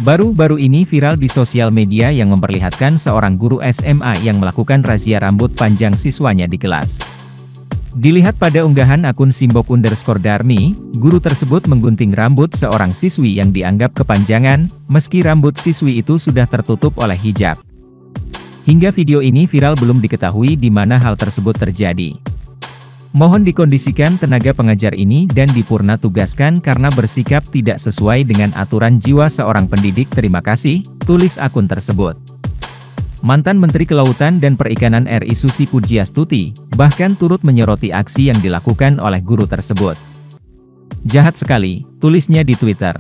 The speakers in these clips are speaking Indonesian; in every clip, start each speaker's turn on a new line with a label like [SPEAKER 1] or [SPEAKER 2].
[SPEAKER 1] Baru-baru ini viral di sosial media yang memperlihatkan seorang guru SMA yang melakukan razia rambut panjang siswanya di kelas. Dilihat pada unggahan akun Simbok_Darmi, guru tersebut menggunting rambut seorang siswi yang dianggap kepanjangan, meski rambut siswi itu sudah tertutup oleh hijab. Hingga video ini viral belum diketahui di mana hal tersebut terjadi. Mohon dikondisikan tenaga pengajar ini dan dipurna tugaskan karena bersikap tidak sesuai dengan aturan jiwa seorang pendidik. Terima kasih, tulis akun tersebut. Mantan Menteri Kelautan dan Perikanan RI Susi Pujiastuti, bahkan turut menyoroti aksi yang dilakukan oleh guru tersebut. Jahat sekali, tulisnya di Twitter.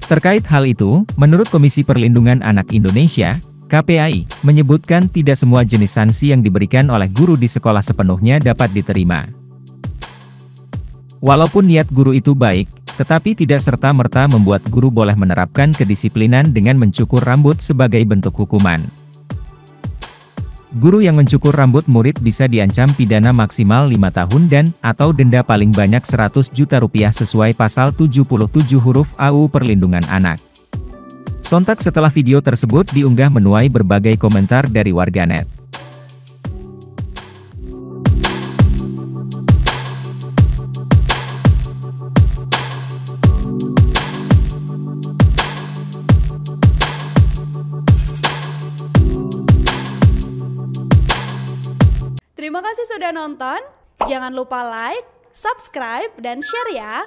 [SPEAKER 1] Terkait hal itu, menurut Komisi Perlindungan Anak Indonesia, KPAI, menyebutkan tidak semua jenis sanksi yang diberikan oleh guru di sekolah sepenuhnya dapat diterima. Walaupun niat guru itu baik, tetapi tidak serta-merta membuat guru boleh menerapkan kedisiplinan dengan mencukur rambut sebagai bentuk hukuman. Guru yang mencukur rambut murid bisa diancam pidana maksimal 5 tahun dan/atau denda paling banyak Rp100 juta sesuai pasal 77 huruf AU Perlindungan Anak. Sontak setelah video tersebut diunggah menuai berbagai komentar dari warganet.
[SPEAKER 2] Terima kasih sudah nonton, jangan lupa like, subscribe, dan share ya!